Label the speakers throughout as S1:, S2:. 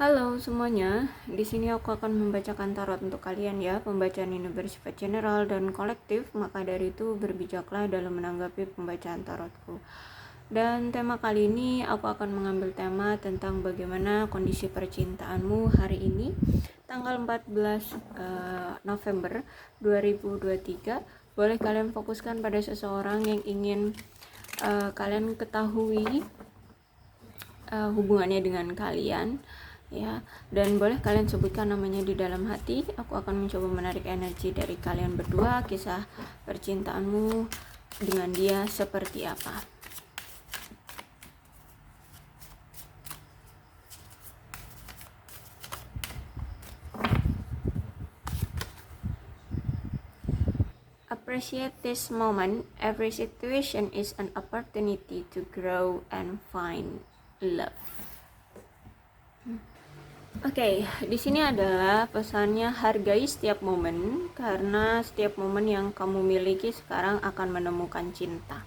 S1: Halo semuanya, di sini aku akan membacakan tarot untuk kalian ya. Pembacaan ini bersifat general dan kolektif, maka dari itu berbijaklah dalam menanggapi pembacaan tarotku. Dan tema kali ini aku akan mengambil tema tentang bagaimana kondisi percintaanmu hari ini, tanggal 14 November 2023. Boleh kalian fokuskan pada seseorang yang ingin kalian ketahui hubungannya dengan kalian ya, dan boleh kalian sebutkan namanya di dalam hati. Aku akan mencoba menarik energi dari kalian berdua. Kisah percintaanmu dengan dia seperti apa? Appreciate this moment. Every situation is an opportunity to grow and find love. Oke, di sini adalah pesannya, hargai setiap momen karena setiap momen yang kamu miliki sekarang akan menemukan cinta.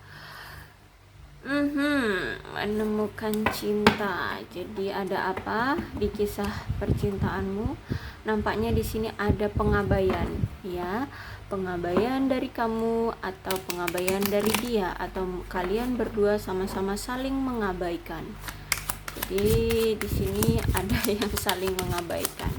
S1: Menemukan cinta. Jadi ada apa di kisah percintaanmu? Nampaknya di sini ada pengabaian, ya. Pengabaian dari kamu atau pengabaian dari dia, atau kalian berdua sama-sama saling mengabaikan. Jadi di sini ada yang saling mengabaikan.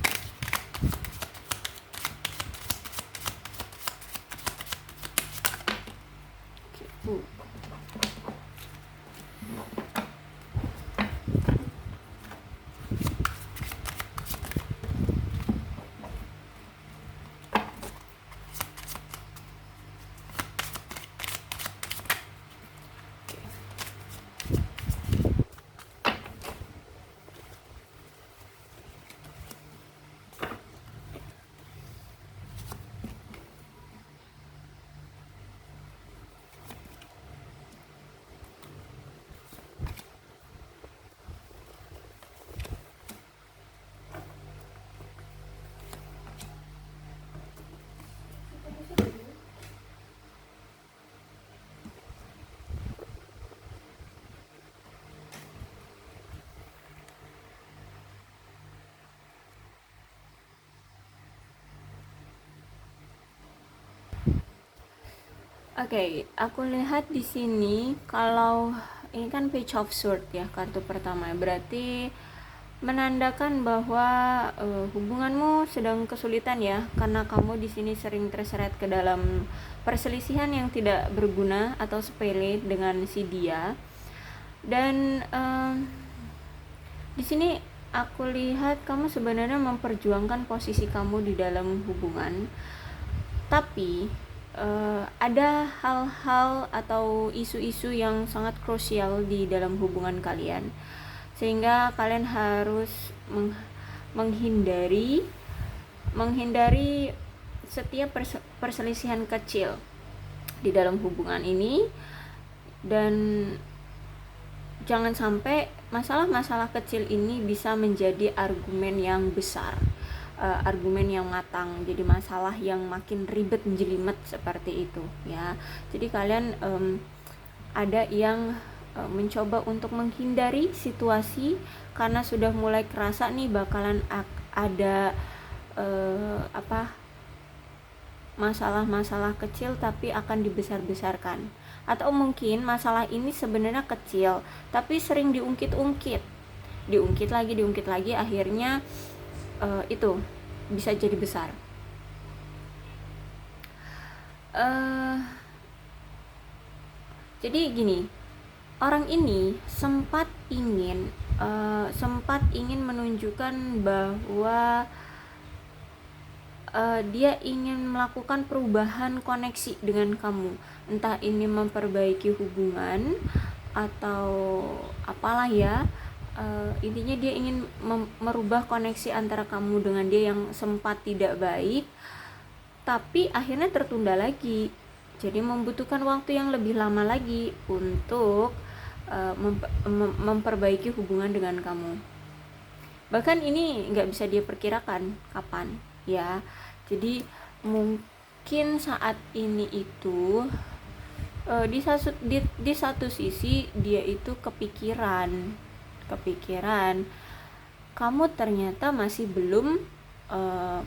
S1: Oke, aku lihat di sini kalau ini kan Page of Swords ya, kartu pertama. Berarti menandakan bahwa hubunganmu sedang kesulitan ya, karena kamu di sini sering terseret ke dalam perselisihan yang tidak berguna atau sepele dengan si dia. Dan di sini aku lihat kamu sebenarnya memperjuangkan posisi kamu di dalam hubungan, tapi ada hal-hal atau isu-isu yang sangat krusial di dalam hubungan kalian, sehingga kalian harus menghindari setiap perselisihan kecil di dalam hubungan ini, dan jangan sampai masalah-masalah kecil ini bisa menjadi argumen yang besar, argumen yang matang, jadi masalah yang makin ribet menjelimet seperti itu ya. Jadi kalian ada yang mencoba untuk menghindari situasi karena sudah mulai kerasa nih bakalan ada masalah-masalah kecil tapi akan dibesar-besarkan, atau mungkin masalah ini sebenarnya kecil tapi sering diungkit lagi, akhirnya itu bisa jadi besar. Jadi gini, orang ini sempat ingin menunjukkan bahwa dia ingin melakukan perubahan koneksi dengan kamu, entah ini memperbaiki hubungan atau apalah ya. Intinya dia ingin merubah koneksi antara kamu dengan dia yang sempat tidak baik, tapi akhirnya tertunda lagi. Jadi membutuhkan waktu yang lebih lama lagi untuk memperbaiki hubungan dengan kamu. Bahkan ini nggak bisa dia perkirakan kapan ya. Jadi mungkin saat ini itu di satu sisi dia itu kepikiran kamu ternyata masih belum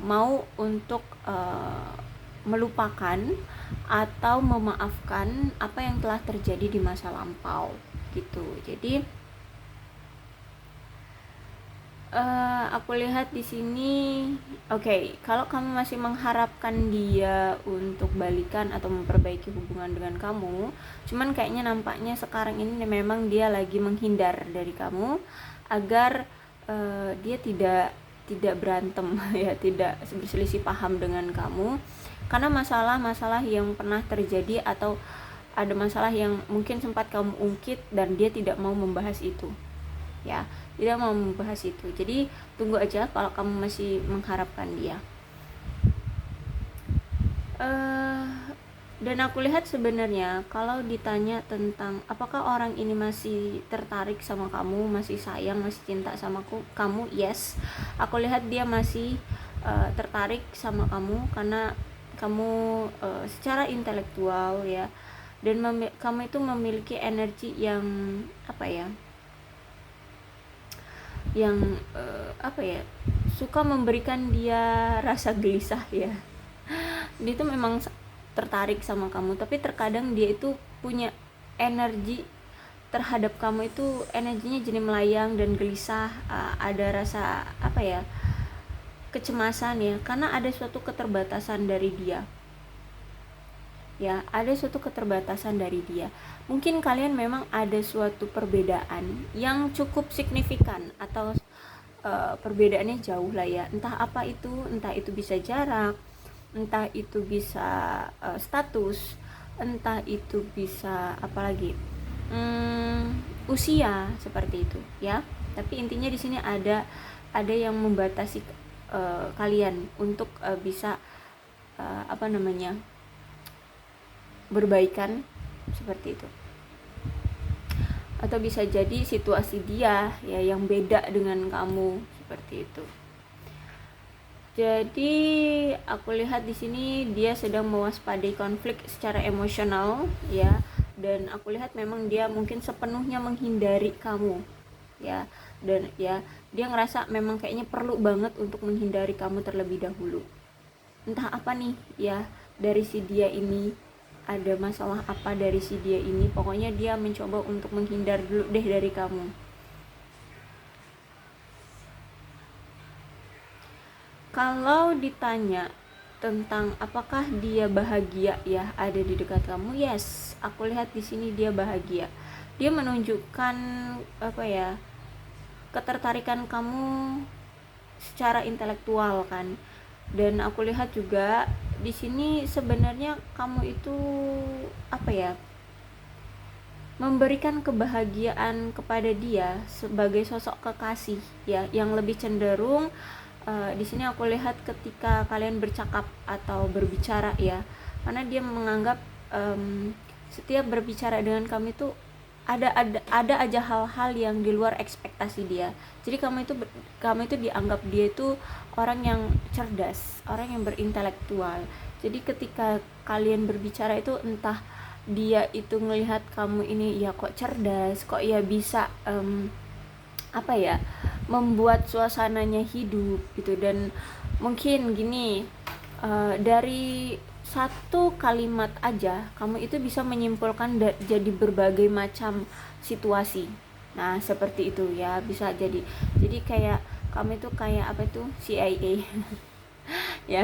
S1: mau untuk melupakan atau memaafkan apa yang telah terjadi di masa lampau gitu. Jadi aku lihat di sini, oke, kalau kamu masih mengharapkan dia untuk balikan atau memperbaiki hubungan dengan kamu, cuman kayaknya nampaknya sekarang ini memang dia lagi menghindar dari kamu agar dia tidak berantem ya, tidak berselisih paham dengan kamu karena masalah-masalah yang pernah terjadi atau ada masalah yang mungkin sempat kamu ungkit dan dia tidak mau membahas itu ya, tidak mau membahas itu. Jadi tunggu aja kalau kamu masih mengharapkan dia. Dan aku lihat sebenarnya kalau ditanya tentang apakah orang ini masih tertarik sama kamu, masih sayang, masih cinta sama kamu, yes, aku lihat dia masih tertarik sama kamu karena kamu secara intelektual ya, dan kamu itu memiliki energi yang suka memberikan dia rasa gelisah ya. Dia itu memang tertarik sama kamu, tapi terkadang dia itu punya energi terhadap kamu itu, energinya jadi melayang dan gelisah, ada rasa kecemasan ya, karena ada suatu keterbatasan dari dia ya, ada suatu keterbatasan dari dia. Mungkin kalian memang ada suatu perbedaan yang cukup signifikan atau perbedaannya jauh lah ya, entah itu bisa jarak, entah itu bisa status, entah itu bisa usia, seperti itu ya. Tapi intinya di sini ada yang membatasi kalian untuk bisa berbaikan, seperti itu. Atau bisa jadi situasi dia ya yang beda dengan kamu, seperti itu. Jadi aku lihat di sini dia sedang mewaspadai konflik secara emosional ya, dan aku lihat memang dia mungkin sepenuhnya menghindari kamu ya, dan ya dia ngerasa memang kayaknya perlu banget untuk menghindari kamu terlebih dahulu. Entah apa nih ya dari si dia ini, ada masalah apa dari si dia ini, pokoknya dia mencoba untuk menghindar dulu deh dari kamu. Kalau ditanya tentang apakah dia bahagia ya ada di dekat kamu, yes, aku lihat di sini dia bahagia. Dia menunjukkan ketertarikan kamu secara intelektual kan. Dan aku lihat juga di sini sebenarnya kamu itu memberikan kebahagiaan kepada dia sebagai sosok kekasih ya, yang lebih cenderung di sini aku lihat ketika kalian bercakap atau berbicara ya, karena dia menganggap setiap berbicara dengan kamu itu ada aja hal-hal yang di luar ekspektasi dia. Jadi kamu itu dianggap dia itu orang yang cerdas, orang yang berintelektual. Jadi ketika kalian berbicara itu, entah dia itu melihat kamu ini ya kok cerdas, kok ya bisa membuat suasananya hidup gitu. Dan mungkin gini, dari satu kalimat aja kamu itu bisa menyimpulkan jadi berbagai macam situasi. Nah seperti itu ya, bisa jadi kayak kamu itu kayak CIA ya,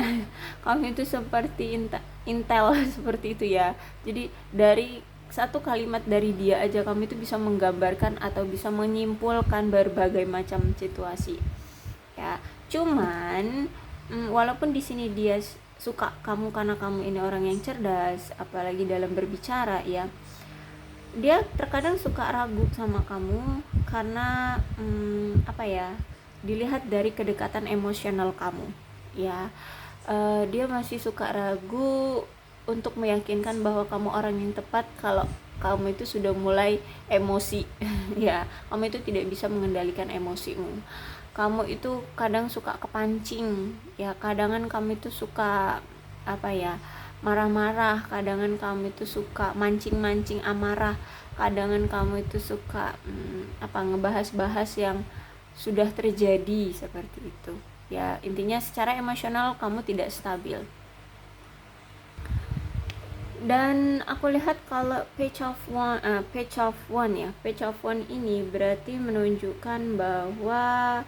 S1: kamu itu seperti intel seperti itu ya. Jadi dari satu kalimat dari dia aja kamu itu bisa menggambarkan atau bisa menyimpulkan berbagai macam situasi ya. Cuman walaupun di sini dia suka kamu karena kamu ini orang yang cerdas, apalagi dalam berbicara ya, dia terkadang suka ragu sama kamu karena dilihat dari kedekatan emosional kamu ya. Dia masih suka ragu untuk meyakinkan bahwa kamu orang yang tepat kalau kamu itu sudah mulai emosi ya, kamu itu tidak bisa mengendalikan emosimu. Kamu itu kadang suka kepancing ya, kadangan kamu itu suka marah-marah, kadangan kamu itu suka mancing-mancing amarah, kadangan kamu itu suka ngebahas-bahas yang sudah terjadi seperti itu. Ya, intinya secara emosional kamu tidak stabil. Dan aku lihat kalau page of one ini berarti menunjukkan bahwa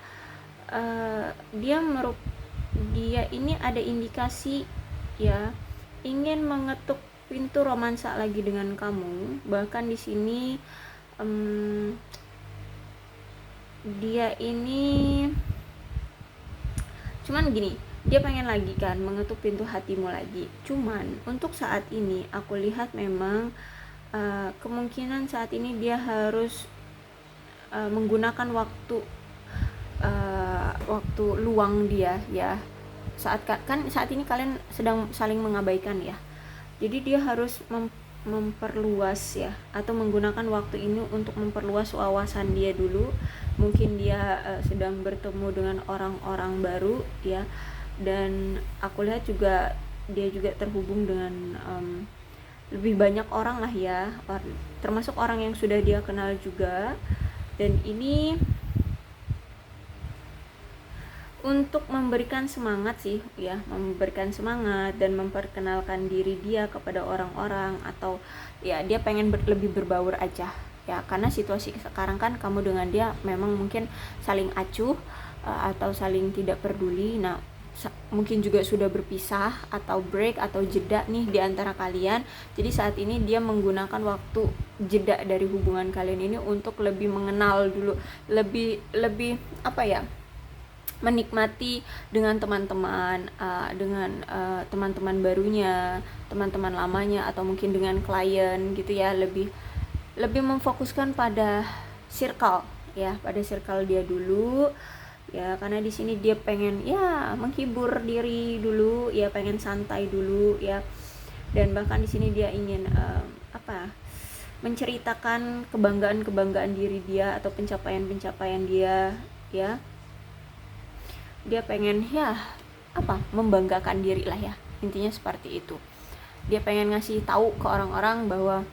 S1: dia ini ada indikasi ya ingin mengetuk pintu romansa lagi dengan kamu. Bahkan di sini dia ini cuman gini, dia pengen lagi kan mengetuk pintu hatimu lagi. Cuman untuk saat ini aku lihat memang kemungkinan saat ini dia harus menggunakan waktu luang dia ya. Saat ini kalian sedang saling mengabaikan ya. Jadi dia harus memperluas ya, atau menggunakan waktu ini untuk memperluas wawasan dia dulu. Mungkin dia sedang bertemu dengan orang-orang baru ya, dan aku lihat juga dia juga terhubung dengan lebih banyak orang lah ya, termasuk orang yang sudah dia kenal juga. Dan ini untuk memberikan semangat sih ya, memberikan semangat dan memperkenalkan diri dia kepada orang-orang, atau ya dia pengen lebih berbaur aja ya, karena situasi sekarang kan kamu dengan dia memang mungkin saling acuh atau saling tidak peduli. Nah, mungkin juga sudah berpisah atau break atau jeda nih di antara kalian. Jadi saat ini dia menggunakan waktu jeda dari hubungan kalian ini untuk lebih mengenal dulu, lebih menikmati dengan teman-teman, teman-teman barunya, teman-teman lamanya, atau mungkin dengan klien gitu ya, lebih memfokuskan pada circle ya, pada circle dia dulu ya, karena di sini dia pengen ya menghibur diri dulu ya, pengen santai dulu ya. Dan bahkan di sini dia ingin menceritakan kebanggaan diri dia atau pencapaian dia ya. Dia pengen membanggakan diri lah ya, intinya seperti itu. Dia pengen ngasih tahu ke orang-orang bahwa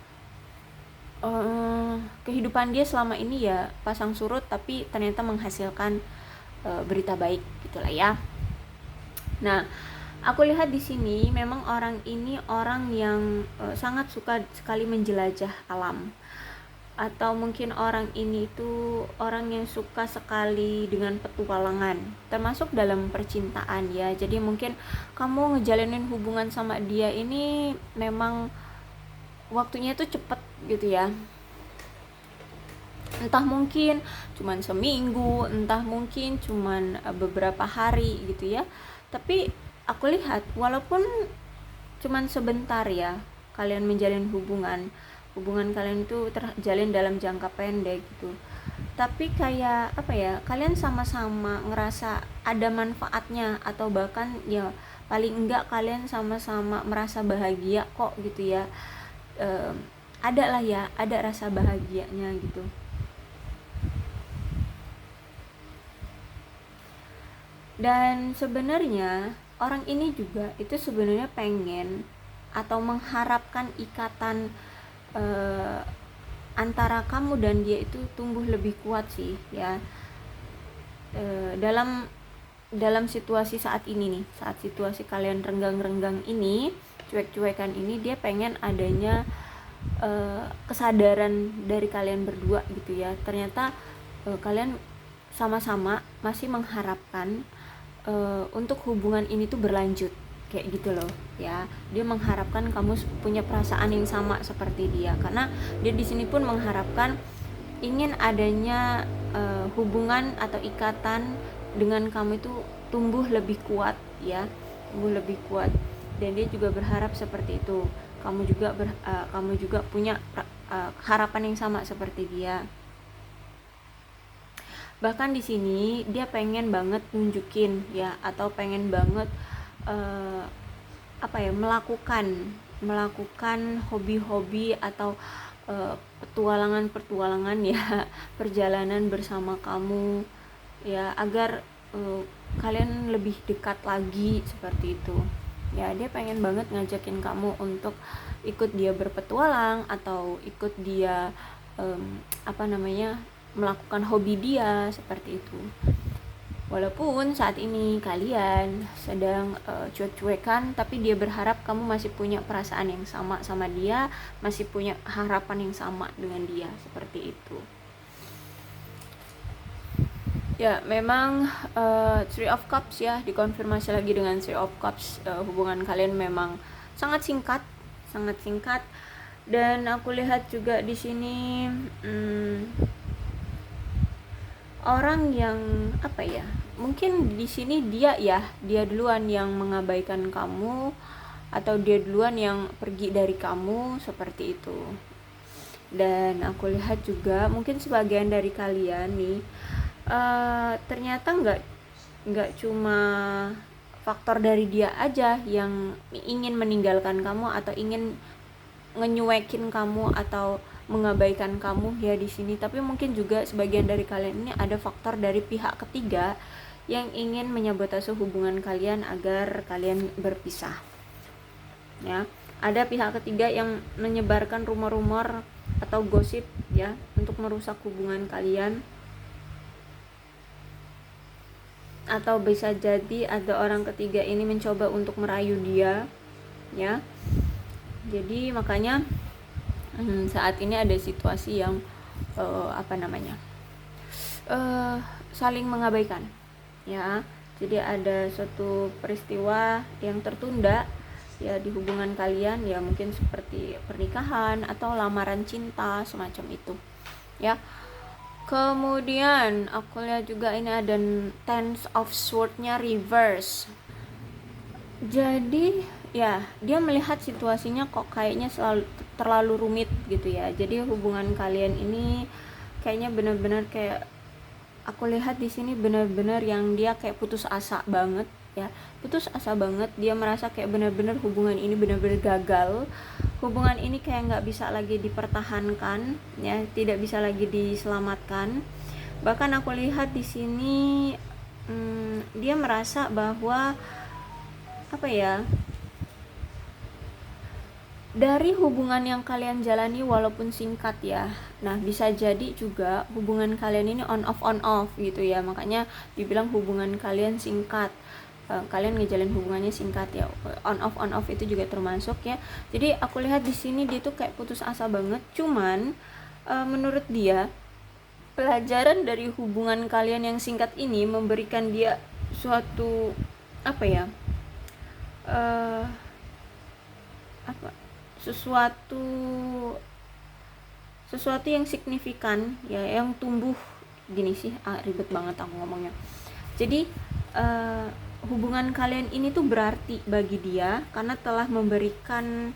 S1: kehidupan dia selama ini ya pasang surut, tapi ternyata menghasilkan berita baik gitulah ya. Nah, aku lihat di sini memang orang ini orang yang sangat suka sekali menjelajah alam, atau mungkin orang ini tuh orang yang suka sekali dengan petualangan, termasuk dalam percintaan ya. Jadi mungkin kamu ngejalanin hubungan sama dia ini memang waktunya itu cepet gitu ya, entah mungkin cuman seminggu, entah mungkin cuman beberapa hari gitu ya. Tapi aku lihat walaupun cuman sebentar ya kalian menjalin hubungan kalian itu terjalin dalam jangka pendek gitu, tapi kayak kalian sama-sama ngerasa ada manfaatnya, atau bahkan ya paling enggak kalian sama-sama merasa bahagia kok gitu ya. Ada lah ya, ada rasa bahagianya gitu. Dan sebenarnya orang ini juga itu sebenarnya pengen atau mengharapkan ikatan antara kamu dan dia itu tumbuh lebih kuat sih ya. Dalam situasi saat ini nih, saat situasi kalian renggang-renggang ini, cuek-cuekan ini, dia pengen adanya kesadaran dari kalian berdua gitu ya. Ternyata kalian sama-sama masih mengharapkan untuk hubungan ini tuh berlanjut kayak gitu loh ya. Dia mengharapkan kamu punya perasaan yang sama seperti dia, karena dia di sini pun mengharapkan ingin adanya hubungan atau ikatan dengan kamu itu tumbuh lebih kuat ya, tumbuh lebih kuat. Dan dia juga berharap seperti itu. Kamu juga punya harapan yang sama seperti dia. Bahkan di sini dia pengen banget nunjukin ya, atau pengen banget melakukan hobi-hobi atau petualangan ya, perjalanan bersama kamu ya, agar kalian lebih dekat lagi seperti itu ya. Dia pengen banget ngajakin kamu untuk ikut dia berpetualang, atau ikut dia melakukan hobi dia seperti itu. Walaupun saat ini kalian sedang cuek-cuekan, tapi dia berharap kamu masih punya perasaan yang sama sama dia, masih punya harapan yang sama dengan dia, seperti itu. Ya, memang Three of Cups ya, dikonfirmasi lagi dengan Three of Cups. Hubungan kalian memang sangat singkat, dan aku lihat juga di sini orang yang apa ya, mungkin di sini dia duluan yang mengabaikan kamu, atau dia duluan yang pergi dari kamu, seperti itu. Dan aku lihat juga mungkin sebagian dari kalian nih ternyata nggak cuma faktor dari dia aja yang ingin meninggalkan kamu atau ingin ngenyuekin kamu atau mengabaikan kamu ya di sini, tapi mungkin juga sebagian dari kalian ini ada faktor dari pihak ketiga yang ingin menyabotase hubungan kalian agar kalian berpisah. Ya, ada pihak ketiga yang menyebarkan rumor-rumor atau gosip ya untuk merusak hubungan kalian. Atau bisa jadi ada orang ketiga ini mencoba untuk merayu dia ya. Jadi makanya saat ini ada situasi yang saling mengabaikan ya. Jadi ada suatu peristiwa yang tertunda ya di hubungan kalian ya, mungkin seperti pernikahan atau lamaran cinta semacam itu ya. Kemudian aku lihat juga ini ada Ten of Swords-nya reverse. Jadi ya, dia melihat situasinya kok kayaknya terlalu rumit gitu ya. Jadi hubungan kalian ini kayaknya benar-benar kayak aku lihat di sini benar-benar yang dia kayak putus asa banget ya. Putus asa banget, dia merasa kayak benar-benar hubungan ini benar-benar gagal. Hubungan ini kayak nggak bisa lagi dipertahankan ya, tidak bisa lagi diselamatkan. Bahkan aku lihat di sini dia merasa bahwa dari hubungan yang kalian jalani walaupun singkat ya, nah bisa jadi juga hubungan kalian ini on off gitu ya, makanya dibilang hubungan kalian singkat. Kalian ngejalin hubungannya singkat ya, on off itu juga termasuk ya. Jadi aku lihat di sini dia tuh kayak putus asa banget. Cuman menurut dia pelajaran dari hubungan kalian yang singkat ini memberikan dia suatu sesuatu yang signifikan ya, yang tumbuh gini sih, ribet banget aku ngomongnya. Jadi hubungan kalian ini tuh berarti bagi dia karena telah memberikan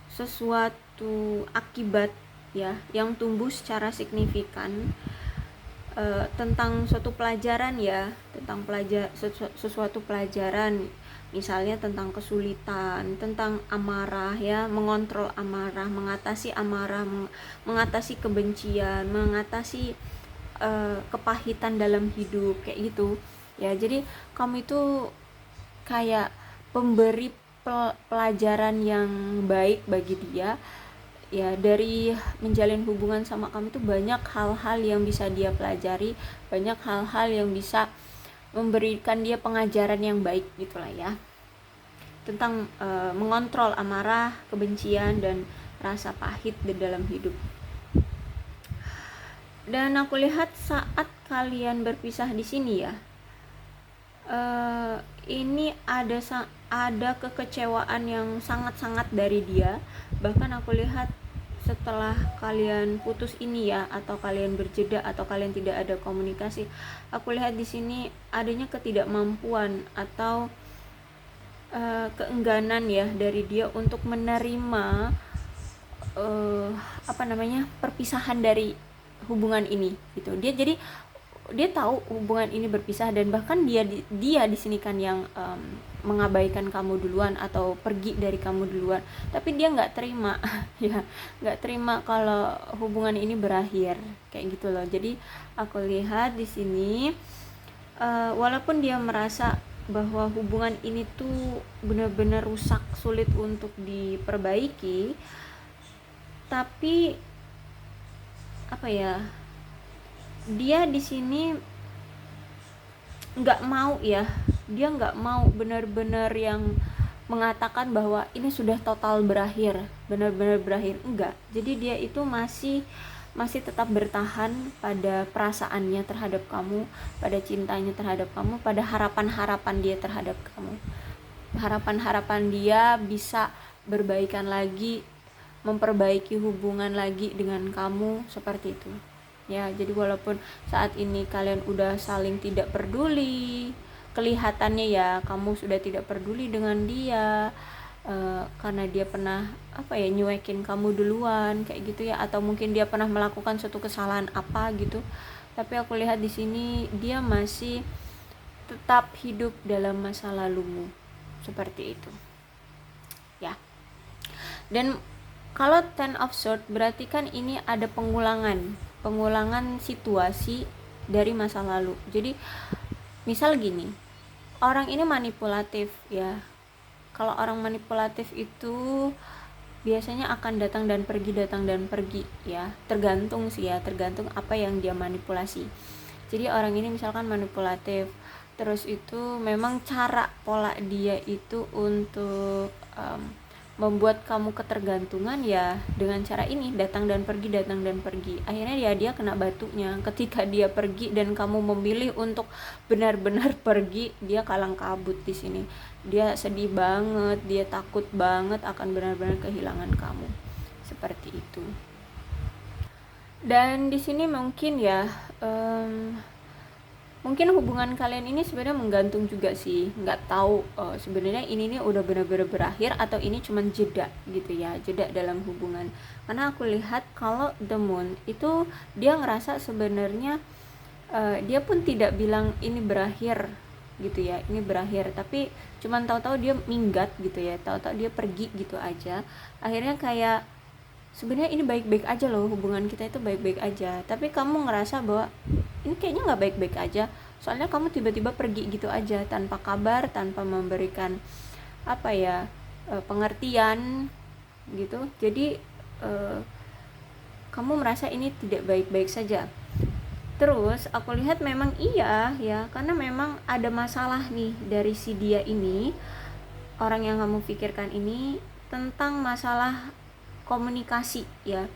S1: sesuatu akibat ya yang tumbuh secara signifikan tentang suatu pelajaran ya, tentang sesuatu pelajaran, misalnya tentang kesulitan, tentang amarah ya, mengontrol amarah, mengatasi amarah, mengatasi kebencian, mengatasi kepahitan dalam hidup kayak gitu ya. Jadi kamu itu kayak pemberi pelajaran yang baik bagi dia ya. Dari menjalin hubungan sama kamu itu banyak hal-hal yang bisa dia pelajari, banyak hal-hal yang bisa memberikan dia pengajaran yang baik gitulah ya, tentang mengontrol amarah, kebencian, dan rasa pahit di dalam hidup. Dan aku lihat saat kalian berpisah di sini ya, ini ada kekecewaan yang sangat-sangat dari dia. Bahkan aku lihat setelah kalian putus ini ya, atau kalian berjeda, atau kalian tidak ada komunikasi, aku lihat di sini adanya ketidakmampuan atau keengganan ya dari dia untuk menerima perpisahan dari hubungan ini gitu. Dia tahu hubungan ini berpisah, dan bahkan dia di sini kan yang mengabaikan kamu duluan atau pergi dari kamu duluan, tapi dia nggak terima ya, nggak terima kalau hubungan ini berakhir kayak gitu loh. Jadi aku lihat di sini walaupun dia merasa bahwa hubungan ini tuh benar-benar rusak, sulit untuk diperbaiki, tapi apa ya, dia di sini nggak mau ya, dia nggak mau benar-benar yang mengatakan bahwa ini sudah total berakhir, benar-benar berakhir, enggak. Jadi dia itu masih tetap bertahan pada perasaannya terhadap kamu, pada cintanya terhadap kamu, pada harapan-harapan dia terhadap kamu, harapan-harapan dia bisa berbaikan lagi, memperbaiki hubungan lagi dengan kamu, seperti itu ya. Jadi walaupun saat ini kalian udah saling tidak peduli, kelihatannya ya kamu sudah tidak peduli dengan dia, karena dia pernah nyuekin kamu duluan kayak gitu ya, atau mungkin dia pernah melakukan suatu kesalahan apa gitu, tapi aku lihat di sini dia masih tetap hidup dalam masa lalumu, seperti itu ya. Dan kalau Ten of Swords berarti kan ini ada pengulangan situasi dari masa lalu. Jadi misal gini, orang ini manipulatif ya. Kalau orang manipulatif itu biasanya akan datang dan pergi ya. Tergantung apa yang dia manipulasi. Jadi orang ini misalkan manipulatif, terus itu memang pola dia itu untuk membuat kamu ketergantungan ya, dengan cara ini, datang dan pergi. Akhirnya ya dia kena batunya. Ketika dia pergi dan kamu memilih untuk benar-benar pergi, dia kalang kabut di sini. Dia sedih banget, dia takut banget akan benar-benar kehilangan kamu. Seperti itu. Dan di sini mungkin ya mungkin hubungan kalian ini sebenarnya menggantung juga sih, nggak tahu sebenarnya ini udah benar-benar berakhir atau ini cuma jeda gitu ya, jeda dalam hubungan. Karena aku lihat kalau The Moon itu dia ngerasa sebenarnya dia pun tidak bilang ini berakhir gitu ya, ini berakhir, tapi cuman tahu-tahu dia minggat gitu ya, tahu-tahu dia pergi gitu aja. Akhirnya kayak sebenarnya ini baik-baik aja loh, hubungan kita itu baik-baik aja, tapi kamu ngerasa bahwa ini kayaknya nggak baik-baik aja, soalnya kamu tiba-tiba pergi gitu aja tanpa kabar, tanpa memberikan pengertian gitu. Jadi kamu merasa ini tidak baik-baik saja. Terus aku lihat memang iya ya, karena memang ada masalah nih dari si dia ini, orang yang kamu pikirkan ini, tentang masalah komunikasi ya.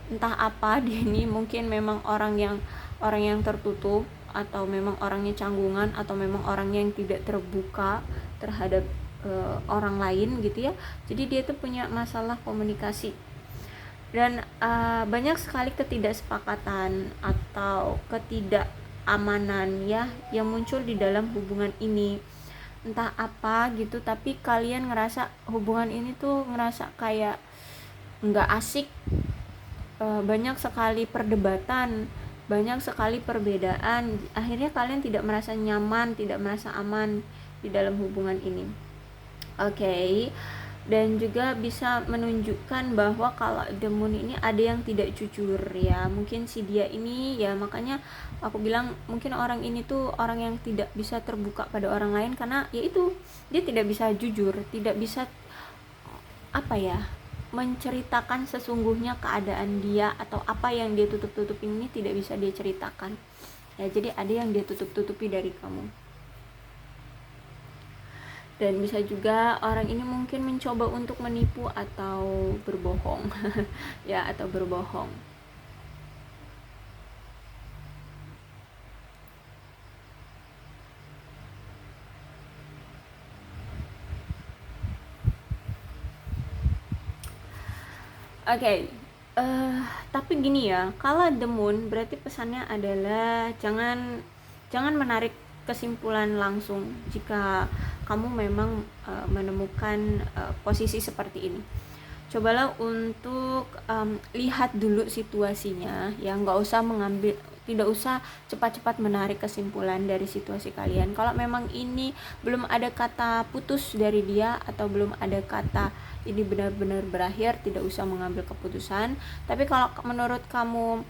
S1: Entah apa dia ini mungkin memang orang yang tertutup, atau memang orangnya canggungan, atau memang orangnya yang tidak terbuka terhadap orang lain gitu ya. Jadi dia tuh punya masalah komunikasi, dan banyak sekali ketidaksepakatan atau ketidakamanan ya yang muncul di dalam hubungan ini. Entah apa gitu, tapi kalian ngerasa hubungan ini tuh ngerasa kayak nggak asik, banyak sekali perdebatan, banyak sekali perbedaan. Akhirnya kalian tidak merasa nyaman, tidak merasa aman di dalam hubungan ini. Oke. Dan juga bisa menunjukkan bahwa kalau The Moon ini ada yang tidak jujur ya. Mungkin si dia ini ya, makanya aku bilang mungkin orang ini tuh orang yang tidak bisa terbuka pada orang lain, karena yaitu dia tidak bisa jujur, tidak bisa menceritakan sesungguhnya keadaan dia, atau apa yang dia tutup-tutupin ini tidak bisa dia ceritakan ya. Jadi ada yang dia tutup-tutupi dari kamu. Dan bisa juga orang ini mungkin mencoba untuk menipu atau berbohong ya, atau berbohong. Oke. Tapi gini ya, kalau The Moon berarti pesannya adalah jangan menarik kesimpulan langsung jika kamu memang menemukan posisi seperti ini. Cobalah untuk lihat dulu situasinya ya, tidak usah cepat-cepat menarik kesimpulan dari situasi kalian. Kalau memang ini belum ada kata putus dari dia, atau belum ada kata ini benar-benar berakhir, tidak usah mengambil keputusan. Tapi kalau menurut kamu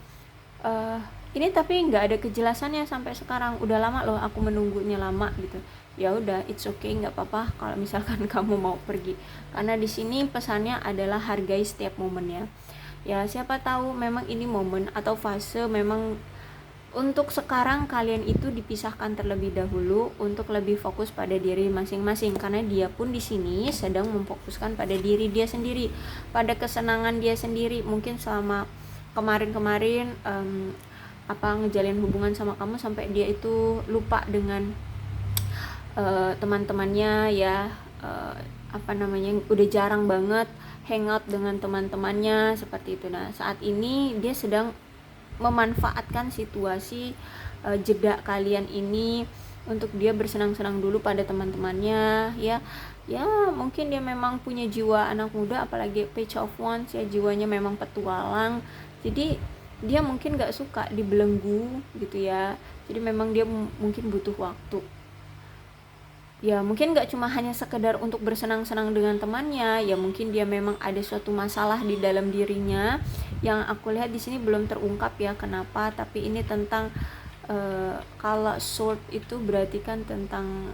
S1: ini tapi nggak ada kejelasannya sampai sekarang, udah lama loh aku menunggunya lama gitu, ya udah, it's okay, nggak apa-apa kalau misalkan kamu mau pergi. Karena di sini pesannya adalah hargai setiap momennya. Ya, siapa tahu memang ini momen atau fase memang untuk sekarang kalian itu dipisahkan terlebih dahulu untuk lebih fokus pada diri masing-masing, karena dia pun di sini sedang memfokuskan pada diri dia sendiri, pada kesenangan dia sendiri. Mungkin selama kemarin-kemarin ngejalin hubungan sama kamu sampai dia itu lupa dengan teman-temannya ya, udah jarang banget hangout dengan teman-temannya seperti itu. Nah, saat ini dia sedang memanfaatkan situasi jeda kalian ini untuk dia bersenang-senang dulu pada teman-temannya ya. Mungkin dia memang punya jiwa anak muda, apalagi Page of Wands ya, jiwanya memang petualang. Jadi dia mungkin gak suka dibelenggu gitu ya, jadi memang dia mungkin butuh waktu ya. Mungkin gak cuma hanya sekedar untuk bersenang-senang dengan temannya ya, mungkin dia memang ada suatu masalah di dalam dirinya yang aku lihat di sini belum terungkap ya kenapa. Tapi ini tentang kalau sword itu berarti kan tentang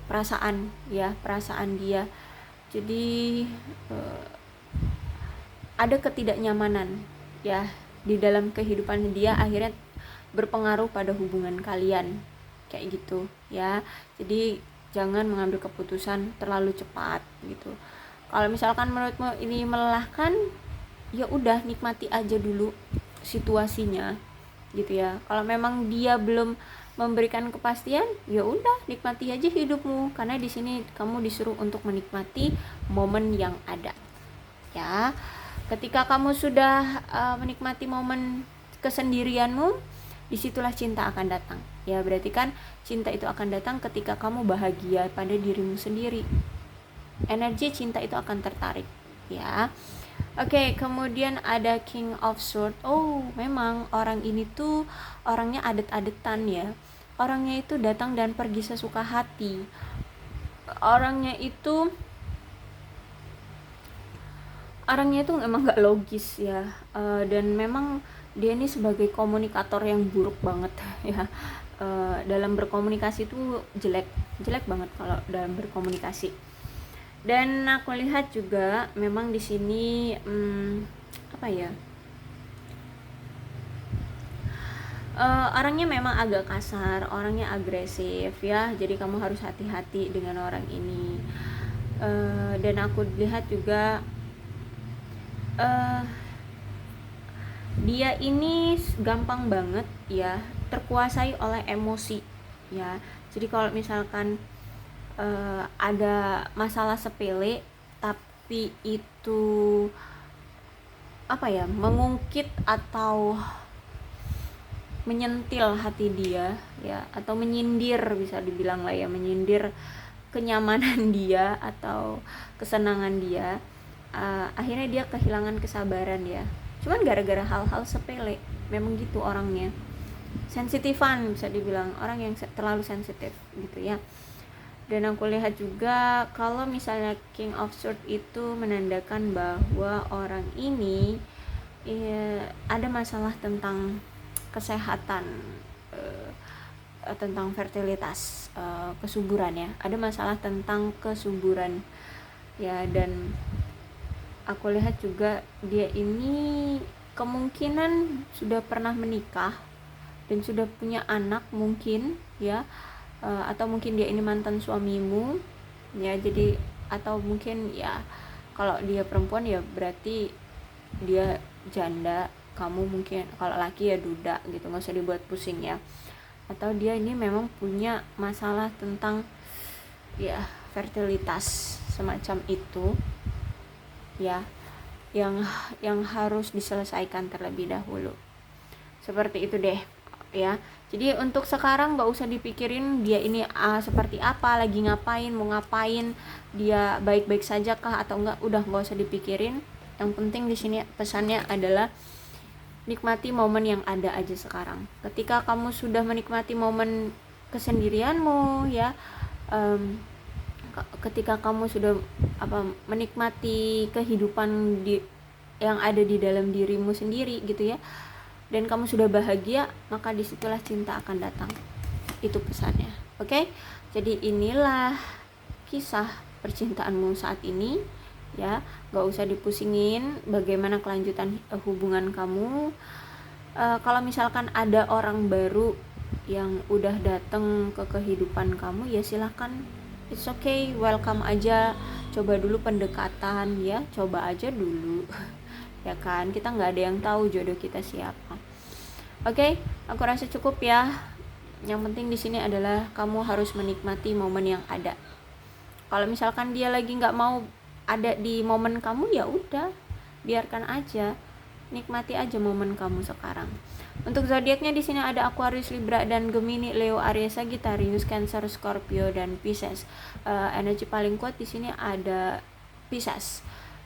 S1: perasaan ya, perasaan dia. Jadi ada ketidaknyamanan ya di dalam kehidupan dia, akhirnya berpengaruh pada hubungan kalian kayak gitu ya. Jadi jangan mengambil keputusan terlalu cepat gitu. Kalau misalkan menurutmu ini melelahkan, ya udah nikmati aja dulu situasinya gitu ya. Kalau memang dia belum memberikan kepastian, ya udah nikmati aja hidupmu, karena di sini kamu disuruh untuk menikmati momen yang ada ya. Ketika kamu sudah menikmati momen kesendirianmu, disitulah cinta akan datang ya. Berarti kan cinta itu akan datang ketika kamu bahagia pada dirimu sendiri, energi cinta itu akan tertarik ya. Oke, kemudian ada King of Swords. Oh, memang orang ini tuh orangnya adet-adetan ya. Orangnya itu datang dan pergi sesuka hati. Orangnya itu memang gak logis ya. Dan memang dia ini sebagai komunikator yang buruk banget ya. Dalam berkomunikasi itu jelek banget kalau dalam berkomunikasi. Dan aku lihat juga memang di sini orangnya memang agak kasar, orangnya agresif ya. Jadi kamu harus hati-hati dengan orang ini. Dan aku lihat juga dia ini gampang banget ya terkuasai oleh emosi ya. Jadi kalau misalkan ada masalah sepele tapi itu mengungkit atau menyentil hati dia ya, atau menyindir, bisa dibilang lah ya, menyindir kenyamanan dia atau kesenangan dia, akhirnya dia kehilangan kesabaran ya. Cuman gara-gara hal-hal sepele, memang gitu orangnya, sensitifan, bisa dibilang orang yang terlalu sensitif gitu ya. Dan aku lihat juga kalau misalnya King of Swords itu menandakan bahwa orang ini ada masalah tentang kesehatan, tentang fertilitas, kesuburan ya. Ada masalah tentang kesuburan ya. Dan aku lihat juga dia ini kemungkinan sudah pernah menikah dan sudah punya anak mungkin ya. Atau mungkin dia ini mantan suamimu ya. Jadi atau mungkin ya kalau dia perempuan ya berarti dia janda, kamu mungkin kalau laki ya duda gitu, nggak usah dibuat pusing ya. Atau dia ini memang punya masalah tentang ya fertilitas semacam itu ya, yang harus diselesaikan terlebih dahulu, seperti itu deh ya. Jadi untuk sekarang nggak usah dipikirin dia ini seperti apa, lagi ngapain, mau ngapain, dia baik-baik saja kah atau enggak, udah nggak usah dipikirin. Yang penting di sini pesannya adalah nikmati momen yang ada aja sekarang. Ketika kamu sudah menikmati momen kesendirianmu ya, ketika kamu sudah menikmati kehidupan yang ada di dalam dirimu sendiri gitu ya, dan kamu sudah bahagia, maka disitulah cinta akan datang. Itu pesannya. Oke? Jadi inilah kisah percintaanmu saat ini ya, gak usah dipusingin bagaimana kelanjutan hubungan kamu. Kalau misalkan ada orang baru yang udah datang ke kehidupan kamu, ya silahkan, it's okay, welcome aja, coba dulu pendekatan ya, coba aja dulu ya kan, kita nggak ada yang tahu jodoh kita siapa. Oke, aku rasa cukup ya. Yang penting di sini adalah kamu harus menikmati momen yang ada. Kalau misalkan dia lagi nggak mau ada di momen kamu, ya udah, biarkan aja, nikmati aja momen kamu sekarang. Untuk zodiaknya di sini ada Aquarius, Libra, dan Gemini, Leo, Aries, Sagittarius, Cancer, Scorpio, dan Pisces. Energi paling kuat di sini ada Pisces.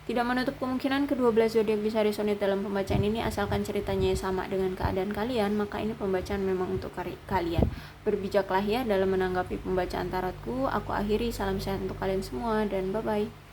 S1: Tidak menutup kemungkinan kedua belas zodiak bisa resonate dalam pembacaan ini, asalkan ceritanya sama dengan keadaan kalian, maka ini pembacaan memang untuk kalian. Berbijaklah ya dalam menanggapi pembacaan tarotku. Aku akhiri, salam sehat untuk kalian semua dan bye-bye.